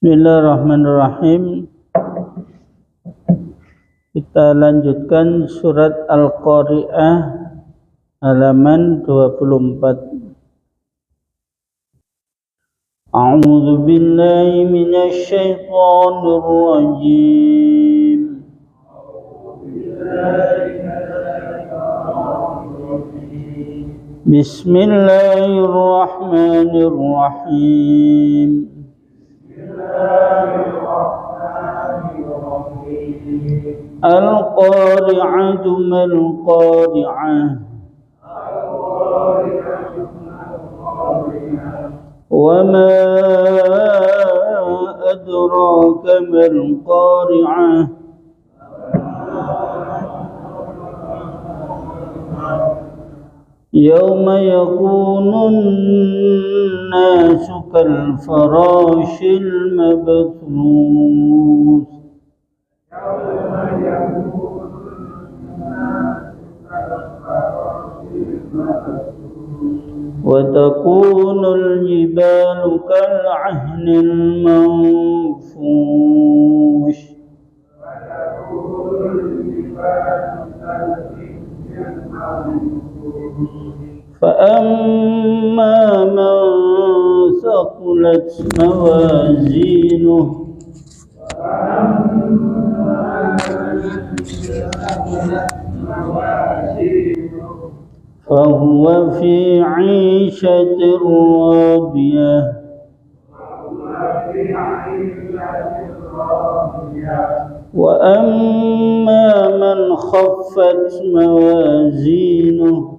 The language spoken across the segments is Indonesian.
Bismillahirrahmanirrahim. Kita lanjutkan surat Al-Qari'ah halaman 24. A'udzu billahi minasy syaithanir rajim. Bismillahirrahmanirrahim. Al-Qari'atu mal-Qari'ah wa ma adraka mal-Qari'ah yawma yakunun nasu kal-farashil mabthus wa takunul jibalu kal'ahnil manfush fa amma man thaqulat mawazinuhu فهو في عيشة راضية وأما من خفت موازينه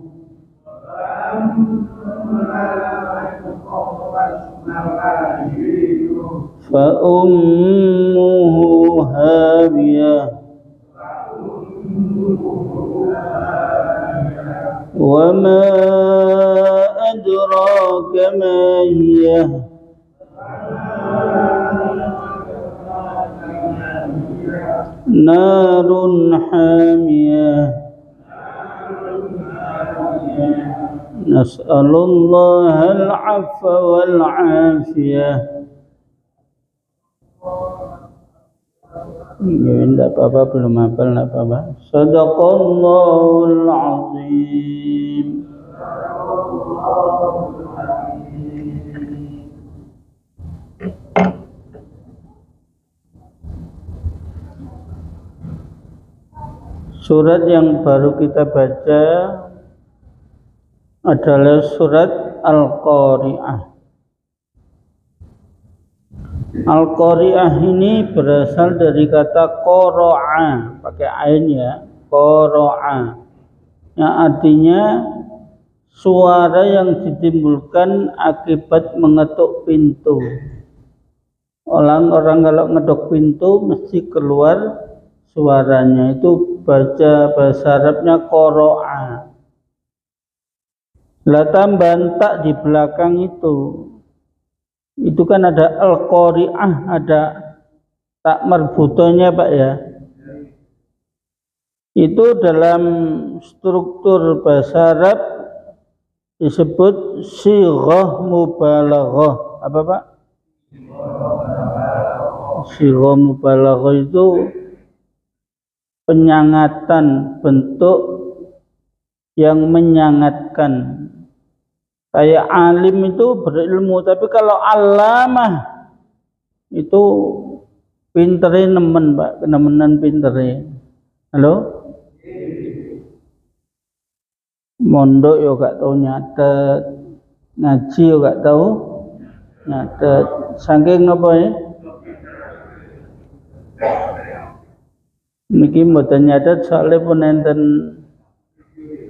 فأمه هاوية وما أدراك ما هي نار حامية نسأل الله العفو والعافية. Tidak apa-apa, belum hafal, tidak apa-apa. Shadaqallahul azim. Surat yang baru kita baca adalah surat Al-Qari'ah. Al-Qari'ah ini berasal dari kata qara'a, pakai ain ya, qara'a, yang artinya suara yang ditimbulkan akibat mengetuk pintu. Orang kalau ngetuk pintu mesti keluar suaranya, itu baca bahasa Arabnya qara'a. Lah tambahan tak di belakang itu kan ada Al-Qari'ah, ada tak marbutonya Pak ya. Itu dalam struktur bahasa Arab disebut sighah mubalaghah. Apa Pak? Sighah mubalaghah itu penyangatan, bentuk yang menyangatkan. Kayak alim itu berilmu, tapi kalau alamah itu pintere nemen Pak, kenemenan pintere. Halo? Mondok yo gak tahu nyatet, ngaji yo gak tahu nyatet. Saking apa ya? Niki mboten nyatet soalnya pun enten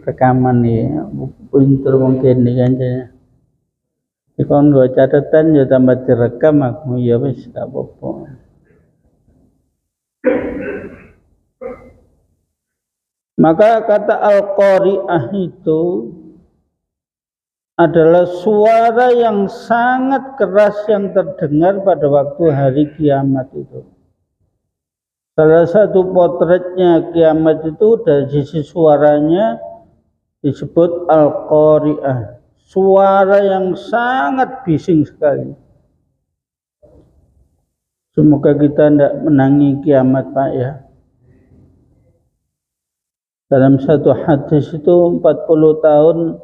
rekaman ya, pinter mungkin nih kan ya. Kalau nggak catatan ya tambah direkam aku ya wis tak apa-apa. Maka kata Al-Qari'ah itu adalah suara yang sangat keras yang terdengar pada waktu hari kiamat itu. Salah satu potretnya kiamat itu dari sisi suaranya disebut Al-Qari'ah, suara yang sangat bising sekali. Semoga kita tidak menangi kiamat Pak ya. Dalam satu hadis itu 40 tahun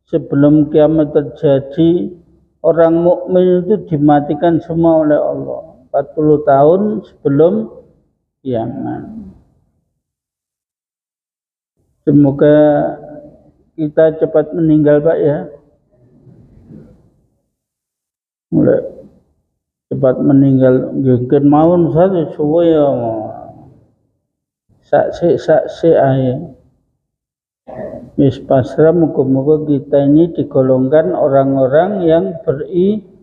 sebelum kiamat terjadi, orang mukmin itu dimatikan semua oleh Allah. 40 tahun sebelum kiamat. Semoga kita cepat meninggal Pak ya. Mulai cepat meninggal mungkin mawon satu suwe ya. Saksi ae. Wis pasrah muga-muga kita ini digolongkan orang-orang yang beriman.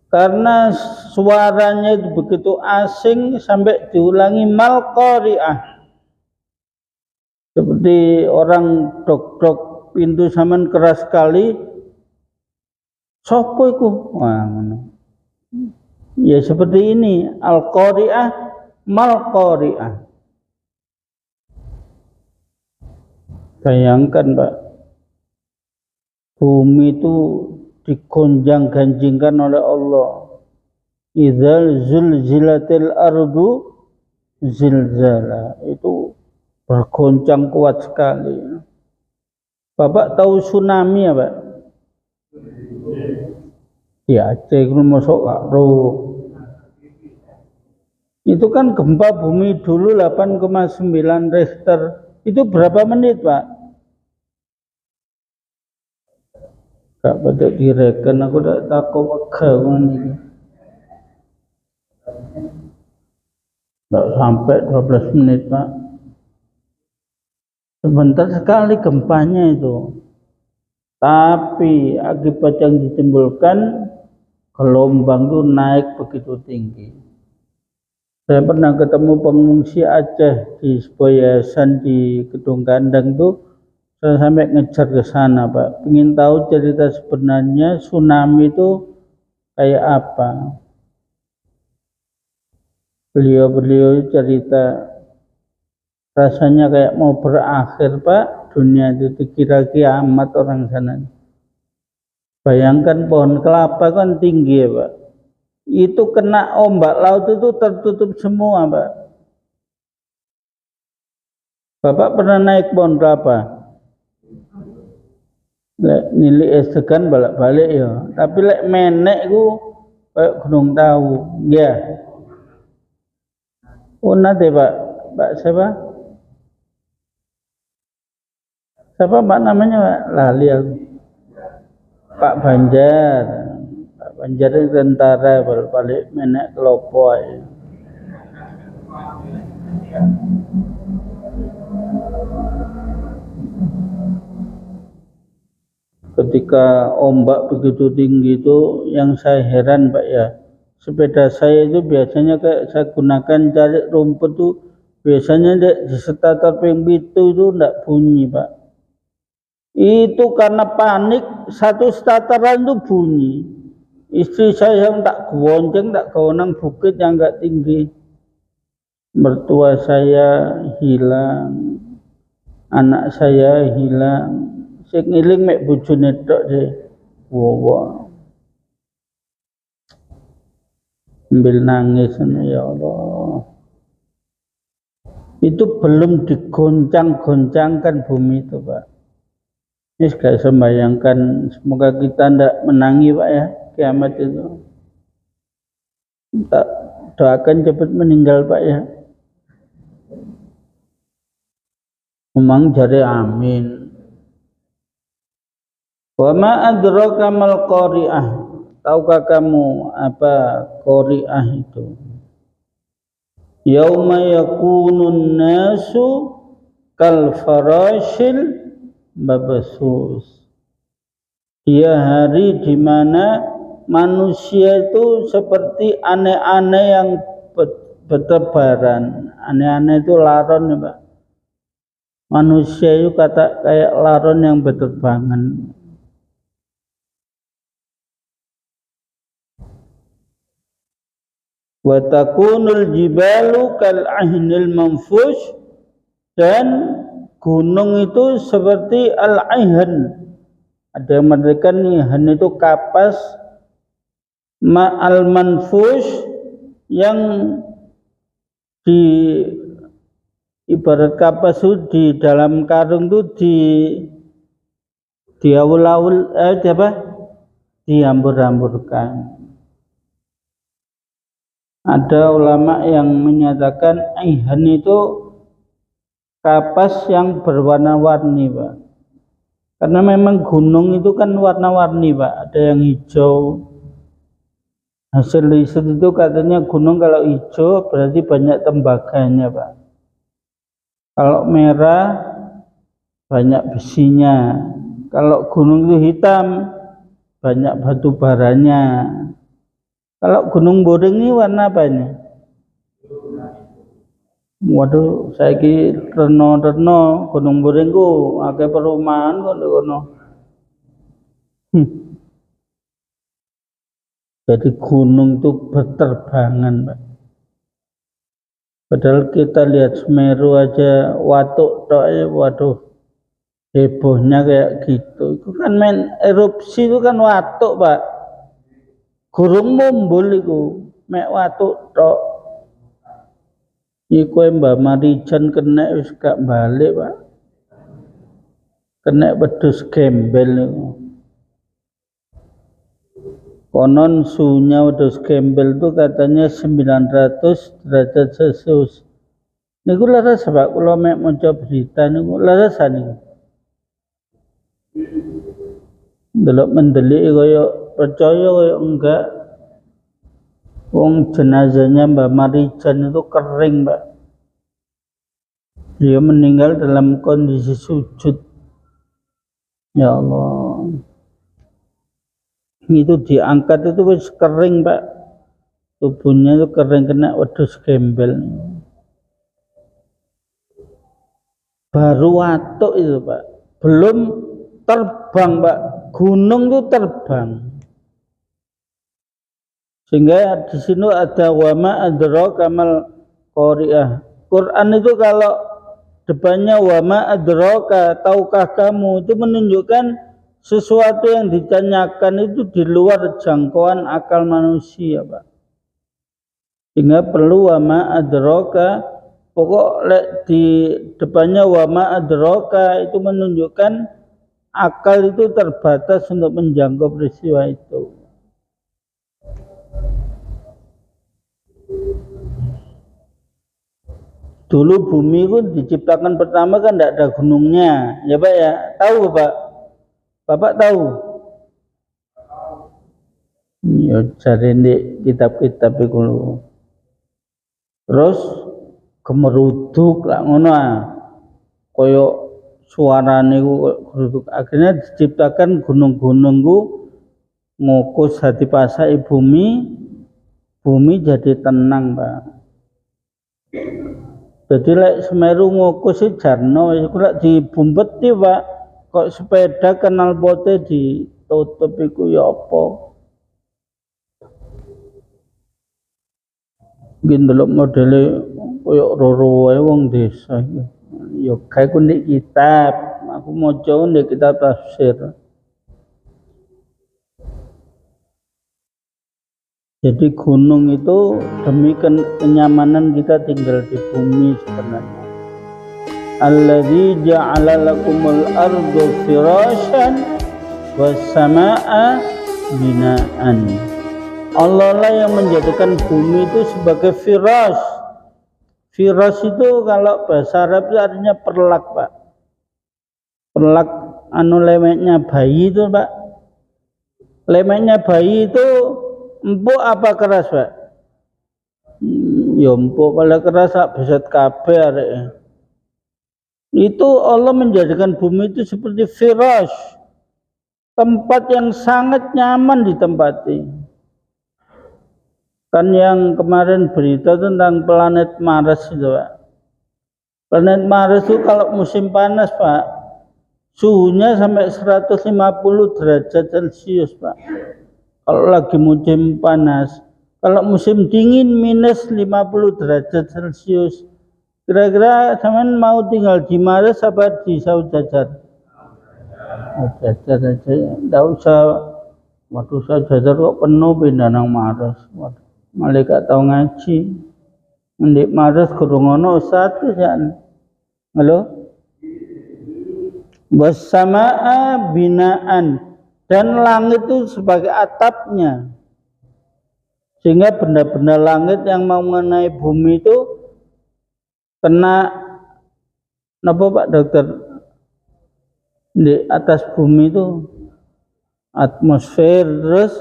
Karena suaranya itu begitu asing sampai diulangi mal qari'ah. Seperti orang dok-dok pintu zaman keras sekali. Sopo iku? Wah, ya seperti ini, al-qari'ah mal qari'ah. Bayangkan Pak, bumi itu digonjang-ganjingkan oleh Allah. Idzal zulzilatil ardu zilzala, itu bergoncang kuat sekali. Bapak tahu tsunami ya Pak? Ya Aceh itu masuk karo. Itu kan gempa bumi dulu 8,9 Richter. Itu berapa menit Pak? Gak pada direken, aku tak takut wegah ini. Tidak sampai 12 menit Pak. Sebentar sekali gempanya itu. Tapi akibat yang ditimbulkan, gelombang itu naik begitu tinggi. Saya pernah ketemu pengungsi Aceh di sebuah yayasan di Gedung Kandang itu. Saya sampai ngejar ke sana Pak. Ingin tahu cerita sebenarnya tsunami itu kayak apa. Beliau cerita rasanya kayak mau berakhir Pak. Dunia itu dikira kiamat orang sana. Bayangkan pohon kelapa kan tinggi ya Pak. Itu kena ombak laut itu tertutup semua Pak. Bapak pernah naik pohon kelapa? Lek nilik esegan balik-balik ya. Tapi lek menek ku kayak gunung tahu. Ya. Oh nanti Pak. Pak siapa? Siapa Pak namanya Pak? Lali aku. Pak Banjar. Pak Banjar itu tentara balik menek kelopo ya. Ketika ombak begitu tinggi itu yang saya heran Pak ya, sepeda saya itu biasanya kayak saya gunakan cari rumput tuh biasanya di starter pintu itu enggak bunyi Pak. Itu karena panik satu starteran itu bunyi. Istri saya yang tak gonceng, tak gonang bukit yang enggak tinggi. Mertua saya hilang, anak saya hilang. Sing ngiling mek bojone tok sih. Wow. Sambil nangis ya Allah. Itu belum digoncang-goncangkan bumi itu Pak. Ini sekali sembayangkan semoga kita tidak menangi Pak ya kiamat itu. Kita doakan cepat meninggal Pak ya. Memang jari amin. Wa ma adraka mal qari'ah. Tahukah kamu apa qari'ah itu? Yauma yakunun nasu kal farashil mabsus. Dia hari di mana manusia itu seperti aneh-aneh yang bertebaran. Aneh-aneh itu laron ya Pak. Manusia itu kayak laron yang berterbangan. Wa takunul jibalu kal ahnil manfush, dan gunung itu seperti al-ihan. Ada yang mengatakan nihan itu kapas ma'al manfus yang di ibarat kapas itu di dalam karung itu diawul-awul diambur-amburkan. Ada ulama yang menyatakan ihan itu kapas yang berwarna-warni, Pak. Karena memang gunung itu kan warna-warni, Pak. Ada yang hijau. Hasil riset itu katanya gunung kalau hijau berarti banyak tembaganya, Pak. Kalau merah banyak besinya. Kalau gunung itu hitam banyak batu baranya. Kalau gunung Boring ini warna apa ini? Waduh, saiki reno-reno gunung Boring ku akeh perumahan kok ngono. Jadi gunung itu berterbangan, Pak. Padahal kita lihat Semeru aja watuk tok ya, waduh. Hebohnya kayak gitu. Itu kan main erupsi itu kan watuk, Pak. Gurung mumbul iku, mek watuk tok. Iku Mbak Marijan kena wis gak balik, Pak. Kena wedhus gembel niku. Konon suhunya wedhus gembel itu katanya 900 derajat Celcius. Niku leres, Pak, kula mek maca berita niku leres niku. Delok mendelik kaya percaya kaya enggak. Wong jenazahnya Mbak Marijan itu kering, Pak. Dia meninggal dalam kondisi sujud. Ya Allah. Itu diangkat itu wis kering, Pak. Tubuhnya itu kering kena wedhus gembel. Baru watuk itu, Pak. Belum terbang, Pak. Gunung itu terbang. Sehingga di sini ada wama adraka mal qari'ah. Quran itu kalau depannya wama adraka, tahukah kamu, itu menunjukkan sesuatu yang ditanyakan itu di luar jangkauan akal manusia, Pak. Sehingga perlu wama adraka, pokok di depannya wama adraka itu menunjukkan akal itu terbatas untuk menjangkau peristiwa itu. Dulu bumi itu diciptakan pertama kan tidak ada gunungnya, ya Pak ya. Tahu Pak? Bapak tahu? Ya cari di kitab-kitab itu. Terus gemeruduk lah ngono ah. Koyok suarane ku geruduk. Akhirnya diciptakan gunung-gunung ku ngukus hati pasai bumi jadi tenang, Pak. Jadi lek Semeru ngukus jarno iku lek dibumbeti, Pak. Kok sepeda kenal pote ditutup iku ya apa? Nggih ndelok modele koyo roro wae wong desa iki. Ya kae ku ndek kitab, aku maca ndek kitab tafsir. Jadi gunung itu demi kenyamanan kita tinggal di bumi sebenarnya. Alladzi ja'ala lakumul ardu firasyan was samaa'a binaan. Allah lah yang menjadikan bumi itu sebagai firas. Firas itu kalau bahasa Arab itu artinya perlak, Pak. Perlak anu lemeknya bayi itu, Pak. Lemeknya bayi itu empuk apa keras, Pak? Ya empuk, kalau keras bisa kabeh arek. Itu Allah menjadikan bumi itu seperti firas. Tempat yang sangat nyaman ditempati. Kan yang kemarin berita tentang planet Mars itu, Pak. Planet Mars itu kalau musim panas, Pak, suhunya sampai 150 derajat Celcius, Pak. Kalau lagi musim panas, kalau musim dingin minus 50 derajat Celcius. Kira-kira sampean mau tinggal di Mars apa di Saujajar? Jajar aja ya. Nggak usah. Waduh saya jajar kok penuh pindah nang Maros. Waduh, malah gak tau ngaji. Ndik Maros kudu ngono satu jan. Halo? Wassamaa binaan, dan langit itu sebagai atapnya. Sehingga benda-benda langit yang mau mengenai bumi itu kena apa Pak Dokter? Di atas bumi itu atmosfer, terus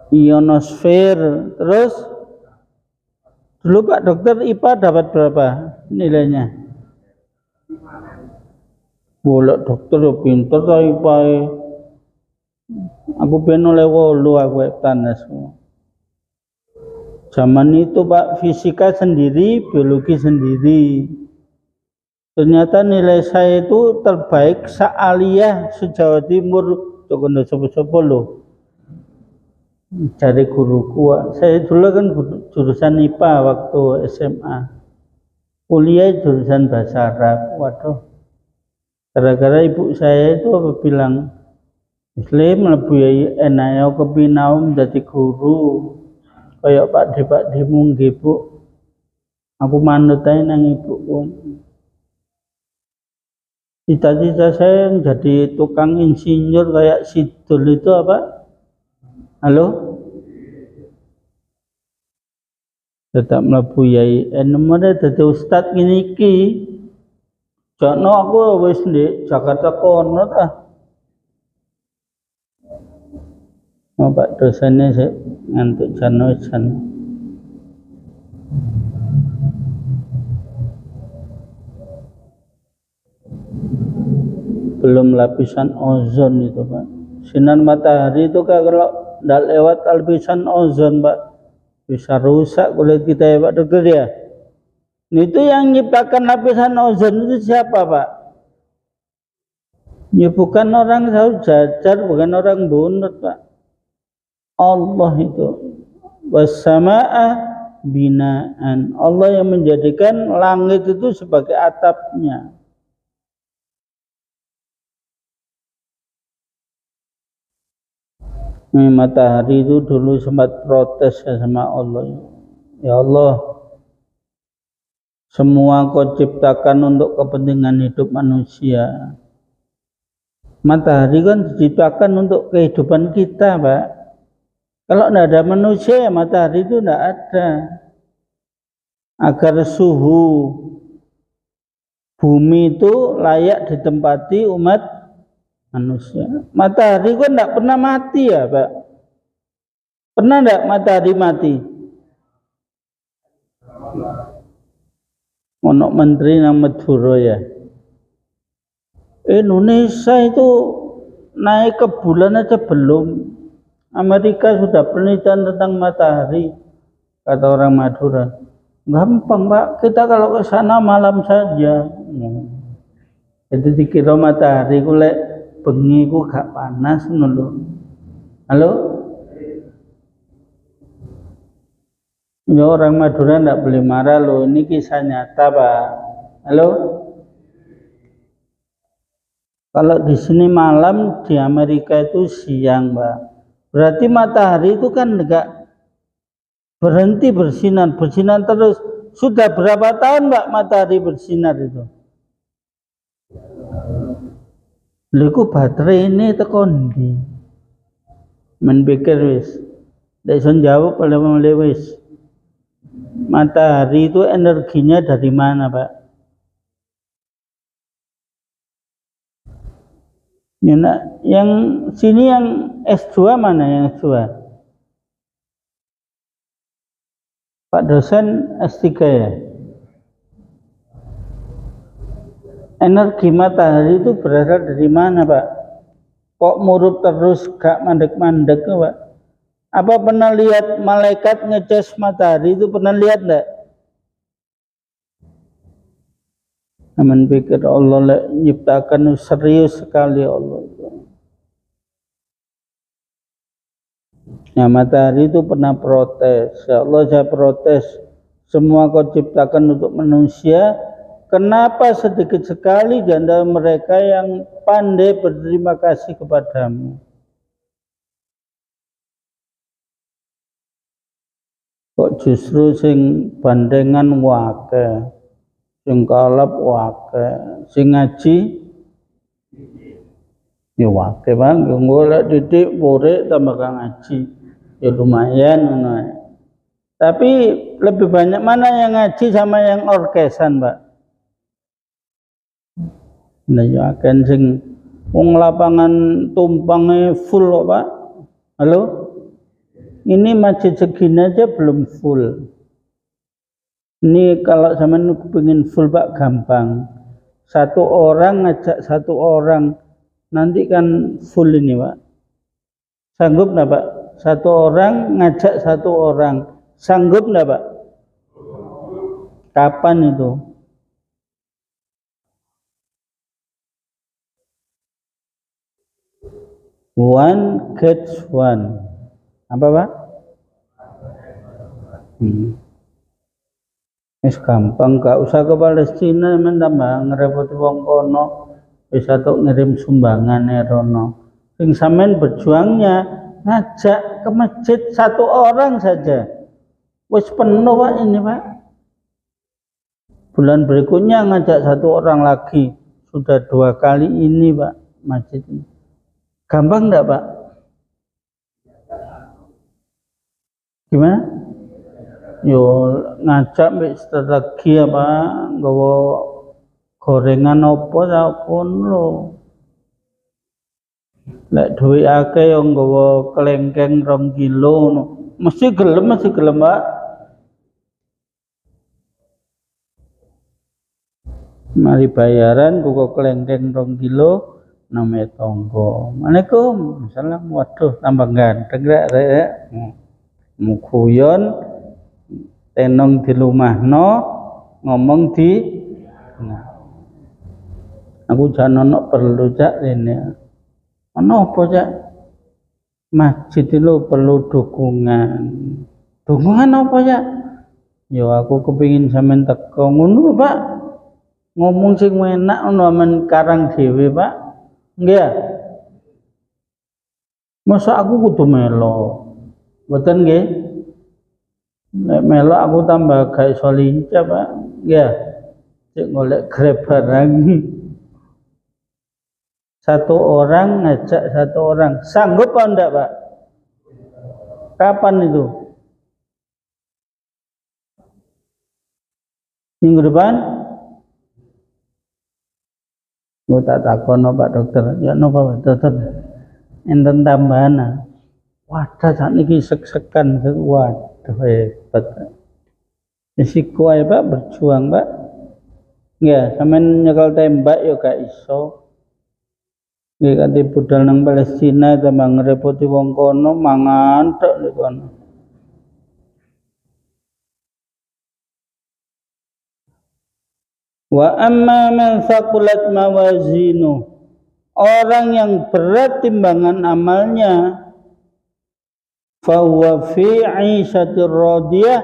ionosfer, terus dulu Pak Dokter IPA dapat berapa nilainya? Boleh dokter yo pinter ta IPA. Aku ben oleh 8 aku tanes. Zaman itu Pak fisika sendiri, biologi sendiri. Ternyata nilai saya itu terbaik se-Aliyah se-Jawa Timur. Cokondo sopo-sopo lho. Dari guruku. Saya dulu kan jurusan IPA waktu SMA. Kuliah jurusan bahasa Arab. Waduh. Gara-gara ibu saya itu apa bilang, Muslim lebih enak kepinau menjadi guru. Kayak Pak Di munggi Bu. Aku manut aja nang ibuku. Cita-cita saya jadi tukang insinyur kayak Sidul itu apa? Halo? Tetap mlebu yai enemene dadi ustaz ngene iki. Jono aku wis ndek Jakarta kono ta. Pak dosennya sih ngantuk jan. Belum lapisan ozon itu Pak. Sinar matahari itu kalau tidak lewat lapisan ozon Pak, bisa rusak kulit kita ya Pak Dokter ya. Itu yang menciptakan lapisan ozon itu siapa Pak? Ya bukan orang jajar, bukan orang bunut Pak. Allah itu. Wassamaa binaan. Allah yang menjadikan langit itu sebagai atapnya. Matahari itu dulu sempat protes ya sama Allah. Ya Allah, semua kau ciptakan untuk kepentingan hidup manusia. Matahari kan diciptakan untuk kehidupan kita, Pak. Kalau tidak ada manusia, matahari itu tidak ada. Agar suhu bumi itu layak ditempati umat manusia. Matahari kan tidak pernah mati ya, Pak. Pernah tidak matahari mati? Ono menteri nama Madura ya. Indonesia itu naik ke bulan aja belum. Amerika sudah penelitian tentang matahari, kata orang Madura. Gampang Pak, kita kalau ke sana malam saja. Jadi dikira matahari ku lek bengi ku gak panas ngono. Halo? Ya orang Madura ndak boleh marah loh, ini kisah nyata Pak. Halo? Kalau di sini malam, di Amerika itu siang, Pak. Berarti matahari itu kan enggak berhenti bersinar terus. Sudah berapa tahun, Pak, matahari bersinar itu? Liku baterai ini tekon di. Men pikir wis. Nek iso jawab oleh wis. Matahari itu energinya dari mana, Pak? Ya, yang sini yang S2 mana yang S2? Pak dosen S3 ya? Energi matahari itu berasal dari mana Pak? Kok murup terus gak mandek-mandek Pak? Apa pernah lihat malaikat ngecas matahari itu pernah lihat enggak? Aman pikir Allah nyiptakan serius sekali Allah itu. Nah matahari itu pernah protes. Ya Allah saya protes. Semua kau ciptakan untuk manusia. kenapa sedikit sekali di antara mereka yang pandai berterima kasih kepadamu? Kok justru sing bandengan wake, sing kalap wake, sing ngaji ya wake bang, golek didik murid tambah ngaji, ya lumayan ngono. Tapi lebih banyak mana yang ngaji sama yang orkesan, Mbak? Nah, ya akan sing wong lapangan tumpangnya full kok, Pak. Halo? Ini masjid segini aja belum full. Ini kalau sampean kepengin full, Pak, gampang. Satu orang ngajak satu orang, nanti kan full ini, Pak. Sanggup enggak, Pak? Satu orang ngajak satu orang. Sanggup enggak, Pak? Kapan itu? One gets one. Apa, Pak? Wis gampang, gak usah ke Palestina men tambah ngerepoti wong kono. Bisa tok ngirim sumbangan rono. Sing sampean berjuangnya ngajak ke masjid satu orang saja. Wis penuh, Pak, ini, Pak. Bulan berikutnya ngajak satu orang lagi. Sudah 2 kali ini, Pak, masjid ini. Gampang enggak, Pak? Gimana? Yo ngajak mbek strategi apa nggawa gorengan apa sampun lho. Lek duwe akeh yo nggawa kelengkeng 2 kilo no. Mesti gelem, Pak. Mari bayaran buka kelengkeng 2 kilo name tonggo. Assalamualaikum. Salam. Waduh, tambah ganteng rek. Muguyon tenong di rumahno ngomong di nah. Aku jangan perlu cak ini. Ono apa cak? Masjid itu perlu dukungan. Dukungan apa cak? Yo aku kepingin sampean teko ngono, Pak. Ngomong sing enak ono men karang dhewe, Pak. Nggih. Masa aku kudu melo. Mboten nggih. Nek melok aku tambah gak iso lincah, Pak. Ya. Cek golek Grab barang. Satu orang ngajak satu orang. Sanggup apa enggak, Pak? Kapan itu? Minggu depan? Lu tak takono Pak Dokter. Ya napa Pak Dokter? Enten tambahan. Wadah sakniki sek-sekan. Waduh hebat. Risiko ae Pak, berjuang Pak. Ya, sampean nyekel tembak ya gak iso. Nggih kanthi budal nang Palestina tambah ngrepoti wong kono mangan tok nek kono. Wa amma man thaqulat mawazinu, orang yang berat timbangan amalnya, fahuwa fi 'ishatir radiyah,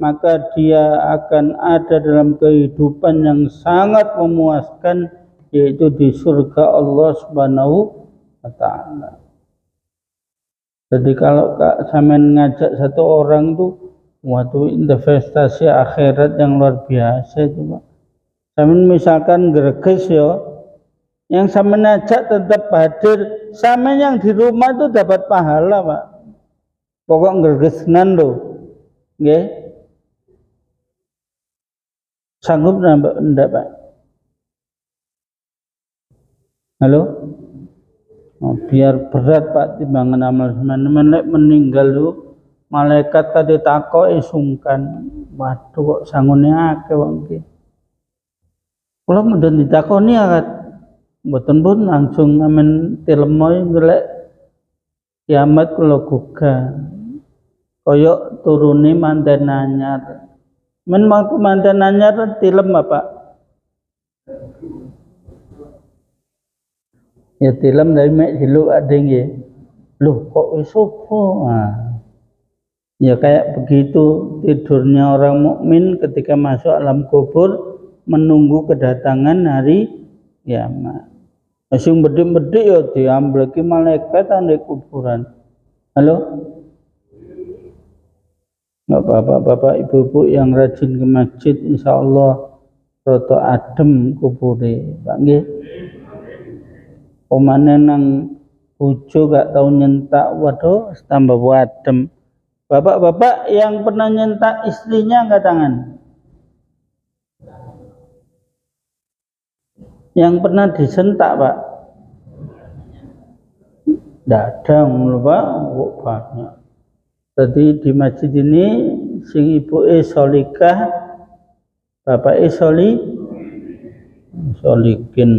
maka dia akan ada dalam kehidupan yang sangat memuaskan, yaitu di surga Allah Subhanahu wa taala. Jadi kalau sampean ngajak satu orang tuh waktu investasi akhirat yang luar biasa itu, Pak. Sampean misalkan greges ya, yang sampean ngajak tetap hadir, sampean yang di rumah itu dapat pahala, Pak. Pokok gregesnan lho. Nggih. Sanggup ndak, Pak? Halo? Oh, biar berat Pak timbangan amal sampean meninggal lu malaikat tadi takoki sungkan. Waduh kok sangune akeh wong iki. Kula mundun ditakoni akad. Mboten pun langsung amen tilemo golek kiamat kula gugah. Kaya turune manten anyar. Men waktu manten anyar tilem Bapak. Ya tilem dari mek diluk adeng ya. Loh kok wis opo? Nah. Ya kayak begitu tidurnya orang mukmin ketika masuk alam kubur, menunggu kedatangan hari kiamat. Sing bedhik-bedhik ya diambleki malaikat nang kuburan. Halo? Bapak-bapak, ibu-ibu yang rajin ke masjid, insyaallah rada adem kubure, Pak nggih. Omane nang bojo gak tau nyentak, waduh tambah adem. Bapak-bapak yang pernah nyentak istrinya angkat tangan. Yang pernah disentak, Pak? Tidak ada, Pak. Kok banyak. Jadi di masjid ini sing ibu solikah, bapak solikin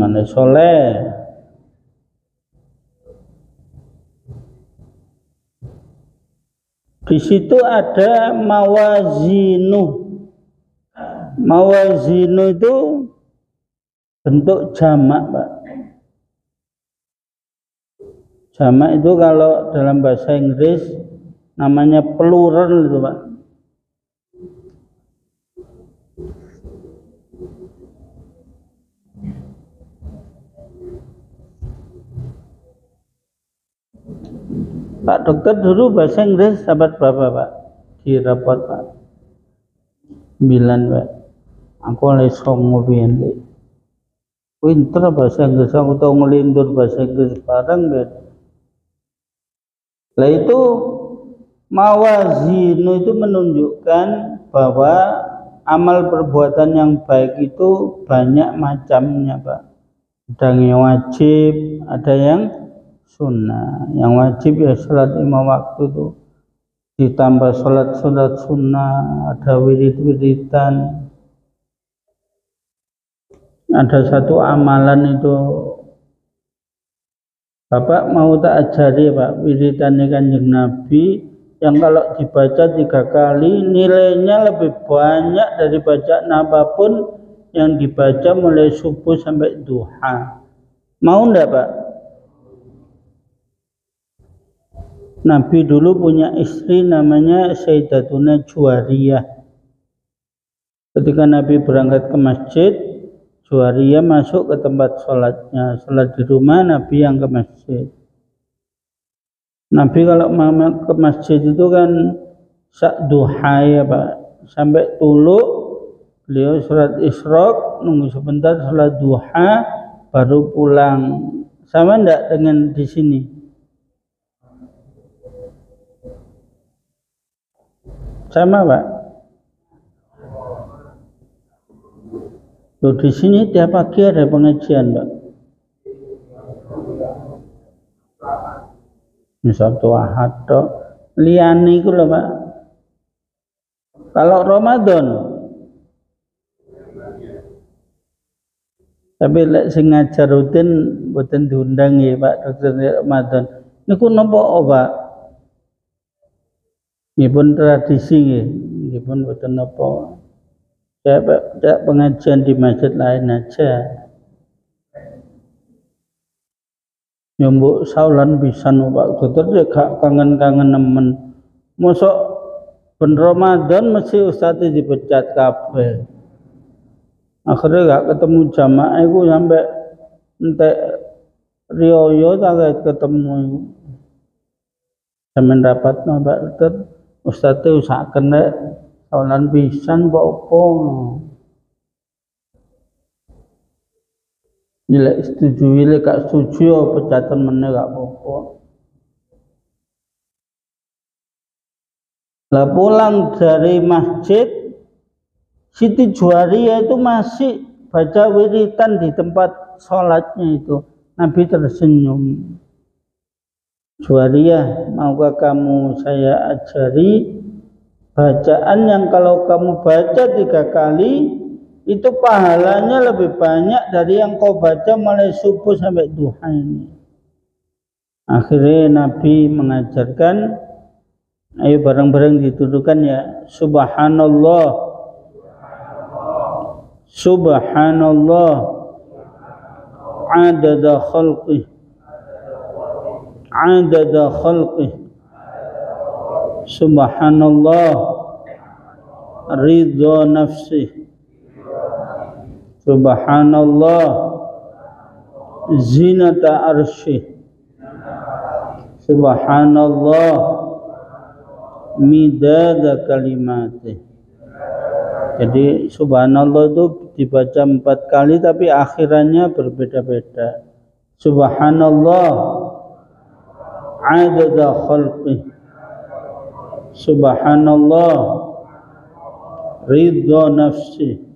mana soleh. Di situ ada mawazinu. Mawazinu itu bentuk jamak, Pak. Jamak itu kalau dalam bahasa Inggris namanya plural itu, Pak. Pak dokter dulu bahasa Inggris dapat berapa, Pak? Di rapot, Pak. 9, Pak. Aku oleh songo biyen, Pak. Pinter bahasa Inggris, aku tahu ngelindur bahasa Inggris bareng, Pak. Lah itu mawazinu itu menunjukkan bahwa amal perbuatan yang baik itu banyak macamnya, Pak. Ada yang wajib, ada yang sunnah. Yang wajib ya salat 5 waktu itu, ditambah salat sunnah, ada wirid-wiridan. Ada satu amalan itu, Bapak mau tak ajari, Pak, wiridannya Kanjeng Nabi yang kalau dibaca 3 kali nilainya lebih banyak dari bacaan apapun yang dibaca mulai subuh sampai duha. Mau enggak, Pak? Nabi dulu punya istri namanya Sayyidatuna Juwariyah. Ketika Nabi berangkat ke masjid, Juwariyah masuk ke tempat sholatnya. Sholat di rumah, Nabi yang ke masjid. Nabi kalau mau ke masjid itu kan sak duha ya, Pak. Sampai tuluk, beliau sholat isyraq, nunggu sebentar sholat duha, baru pulang. Sama enggak dengan di sini? Sama, Pak. Loh, di sini tiap pagi ada pengajian, Pak. Sabtu Ahad tok. Liyane iku lho, Pak. Kalau Ramadan. Tapi lek sing ngajar rutin mboten diundang ya, Pak, dokter Ramadan. Niku napa, Pak? Nggih tradisi nggih. Nggih pun mboten napa. Saya pengajian di masjid lain aja. Nyumbuk saulan pisan, Pak dokter, ya gak kangen-kangen nemen. Mosok ben Ramadan mesti ustadz dipecat kabeh. Akhirnya gak ketemu jamaah iku sampai entek riyo tak ketemu iku. Sampeyan rapatno, Pak dokter, ustadz usahaken nek saulan pisan kok opo. Nilai setuju, nilai gak setuju ya pecatan meneh gak apa-apa. Lah pulang dari masjid, Siti Juwariyah itu masih baca wiritan di tempat sholatnya itu. Nabi tersenyum. Juwariyah, maukah kamu saya ajari bacaan yang kalau kamu baca 3 kali itu pahalanya lebih banyak dari yang kau baca mulai subuh sampai duha ini. Akhirnya Nabi mengajarkan, ayo bareng-bareng dituduhkan ya, Subhanallah, Subhanallah, adada khalqih, adada khalqih, Subhanallah, ridha nafsih, Subhanallah zinata arsyih. Subhanallah midada kalimatih. Jadi subhanallah itu dibaca 4 kali tapi akhirannya berbeda-beda. Subhanallah adada khalqih. Subhanallah ridha nafsi.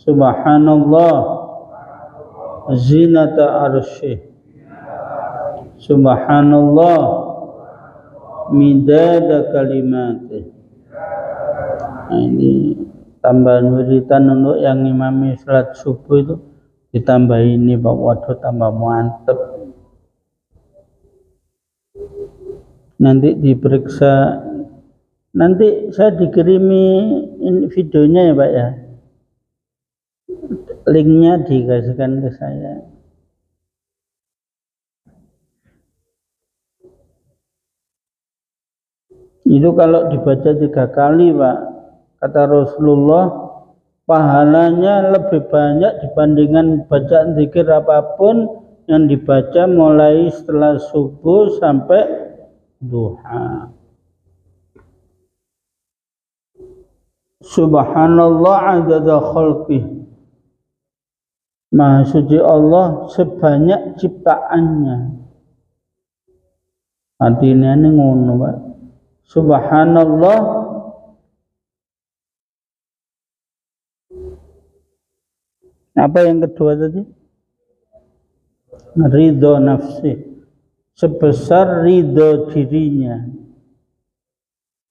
Subhanallah zinata arsyih. Subhanallah midada kalimatih. Nah, ini tambahan wiritan untuk yang imami salat subuh itu ditambah ini Pak. Waduh, tambah mantep. Nanti diperiksa, nanti saya dikirimi videonya ya Pak ya, linknya dikasihkan ke saya. Itu kalau dibaca 3 kali Pak, kata Rasulullah, pahalanya lebih banyak dibandingkan bacaan zikir apapun yang dibaca mulai setelah subuh sampai duha. Subhanallah adada khalqih. Maha suci Allah sebanyak ciptaannya. Artinya ini ngono Pak. Subhanallah apa yang kedua tadi? Ridho nafsi, sebesar ridho dirinya.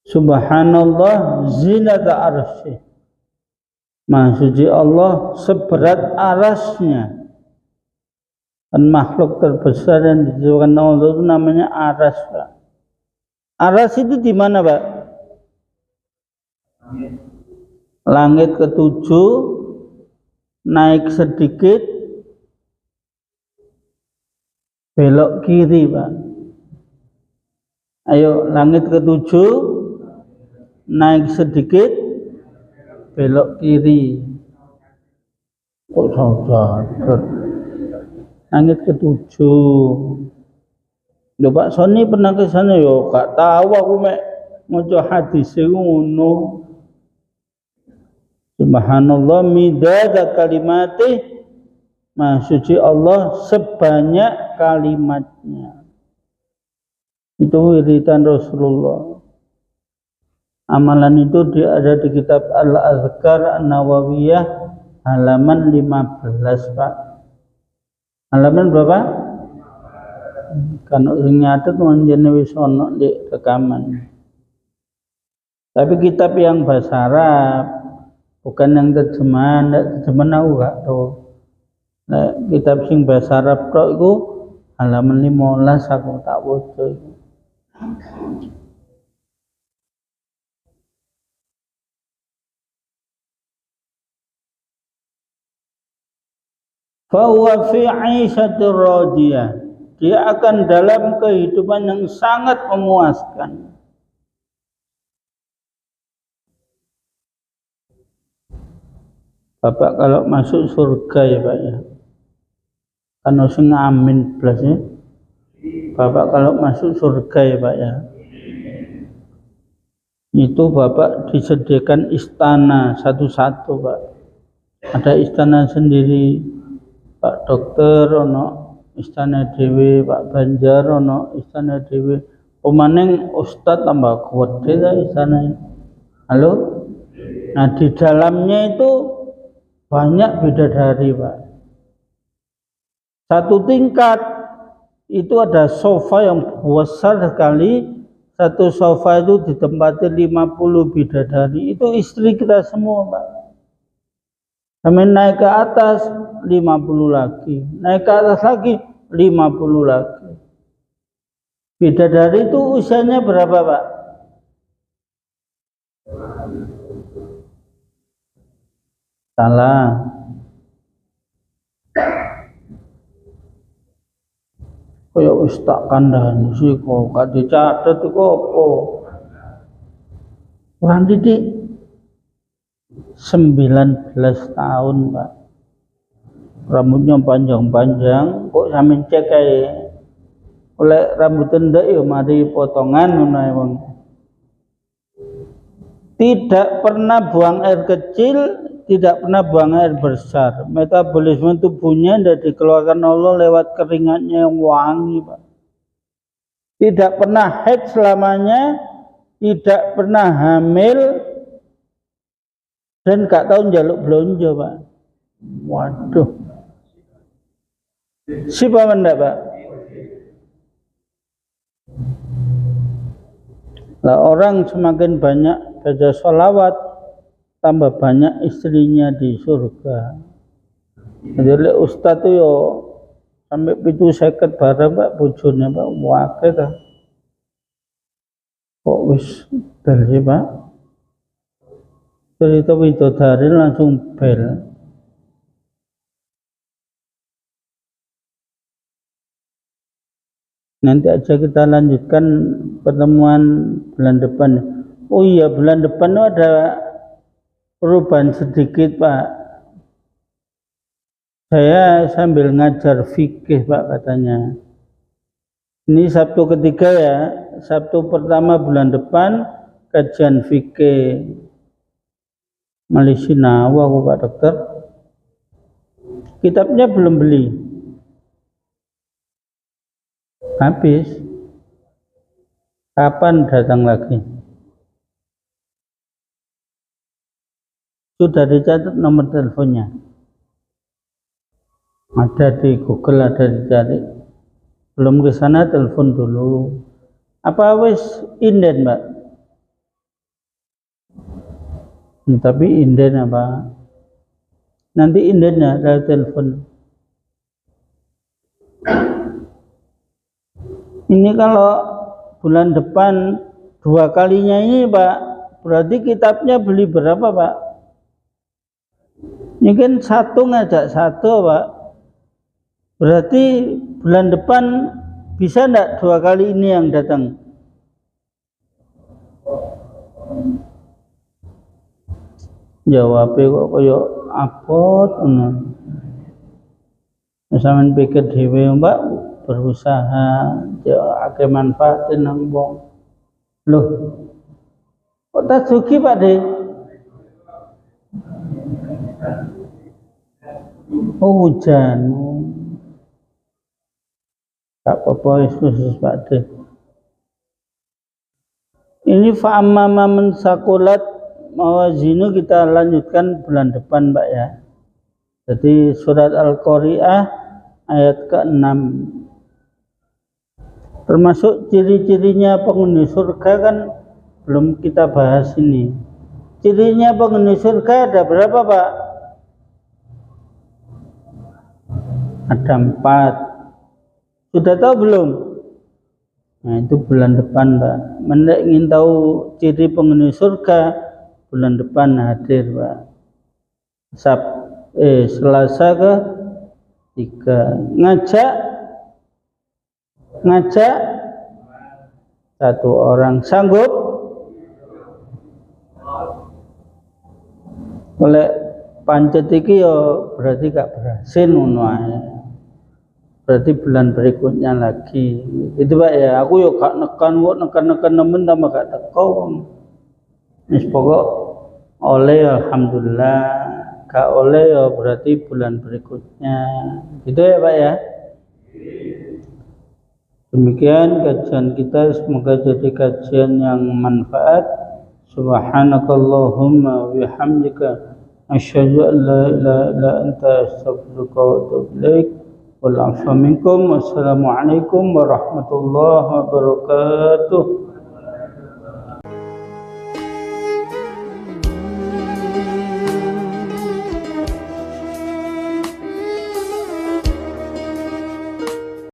Subhanallah zinata arsy. Maha suci Allah seberat arasnya. Dan makhluk terbesar yang diciptakan Allah itu namanya aras Pak. Aras itu di mana Pak? Langit ketujuh, naik sedikit, belok kiri Pak. Ayo, langit ketujuh, naik sedikit, belok kiri. Kok saudara? Langit ketujuh. Lho Pak Sony pernah ke sana yo, gak tahu aku mek maca hadis iku ngono. Subhanallah midada kalimatih. Maha suci Allah sebanyak kalimatnya. Itu wiridan Rasulullah. Amalan itu ada di kitab Al-Azkar An-Nawawiyah halaman 15 Pak. Halaman berapa? Kan sing nyatet menjene wis ana di rekaman. Tapi kitab yang bahasa Arab, bukan yang terjemahan aku gak tahu. Nah, kitab sing bahasa Arab tok iku halaman 15 aku tak waca iku. Fa huwa fi 'aishatir radiyah. Dia akan dalam kehidupan yang sangat memuaskan. Bapak kalau masuk surga ya Pak ya, kan harus ngamin plus ya. Bapak kalau masuk surga ya Pak ya, itu Bapak disediakan istana satu-satu Pak. Ada istana sendiri Pak Dokter, ono istana dewe, Pak Banjar ono istana dewe. Pemaneng Ustadz tambah kuat deh istana. Halo? Nah di dalamnya itu banyak bidadari Pak. Satu tingkat itu ada sofa yang besar sekali. Satu sofa itu ditempati 50 bidadari. Itu istri kita semua Pak. Kami naik ke atas 50 lagi. Naik ke atas lagi 50 lagi. Bidadari itu usianya berapa Pak? Salah. Kaya wis tak kandhani sih kok gak dicatet iku apa? Kurang didik. 19 tahun Pak, rambutnya panjang-panjang, kok sampeyan cek kae oleh rambut ndek ya mari potongan ngono wong. Tidak pernah buang air kecil, tidak pernah buang air besar. Metabolisme tubuhnya tidak dikeluarkan Allah lewat keringatnya yang wangi Pak. Tidak pernah haid selamanya, tidak pernah hamil, dan gak tahu njaluk belanja Pak. Waduh. Siapa mendak Pak? Lah orang semakin banyak baca sholawat, tambah banyak istrinya di surga. Jadi Ustadz itu yo sampai 750 bareng Pak bojone Pak, wakil ta. Kok wis bel sih Pak? Cerita widodari langsung bel. Nanti aja kita lanjutkan pertemuan bulan depan. Oh iya, bulan depan ada perubahan sedikit Pak. Saya sambil ngajar fikih Pak katanya. Ini Sabtu ketiga ya, Sabtu pertama bulan depan kajian fikih. Malaysia Nawa aku Pak Dokter. Kitabnya belum beli. Habis. Kapan datang lagi? Sudah dicatat nomor teleponnya. Ada di Google, ada dicari. Belum ke sana telepon dulu. Apa wis inden, Mbak? Tapi inden apa? Nanti indennya ada telepon. Ini kalau bulan depan 2 kalinya ini Pak, berarti kitabnya beli berapa Pak? Ini kan satu ngajak satu Pak. Berarti bulan depan bisa enggak 2 kali ini yang datang? Jawabnya kok kaya apot ngono. Sampeyan pikir dhewe Mbak berusaha ya akeh manfaatin nang wong. Loh. Kok tak sugi Pak De? Oh hujan. Tak apa-apa khusus Pak De. Ini fa'amma man sakulat mawazinu kita lanjutkan bulan depan Pak ya. Jadi surat Al-Qari'ah ayat ke-6. Termasuk ciri-cirinya penghuni surga kan belum kita bahas ini. Cirinya penghuni surga ada berapa Pak? Ada 4. Sudah tahu belum? Nah itu bulan depan Pak. Anda ingin tahu ciri penghuni surga, bulan depan hadir Pak. Selasa ke 3 ngajak 1 orang, sanggup oleh pancet iki ya berarti gak berhasil ngono ae. Berarti bulan berikutnya lagi. Itu Pak ya, aku yo gak nekan nemen tambah gak teko. Wis pokok oleh alhamdulillah, gak oleh ya berarti bulan berikutnya. Gitu ya Pak ya. Demikian kajian kita, semoga jadi kajian yang manfaat. Subhanakallahumma wa bihamdika asyhadu an la ilaha illa anta astaghfiruka wa atubu ilaik. Wal 'afwa minkum. Wassalamualaikum warahmatullahi wabarakatuh.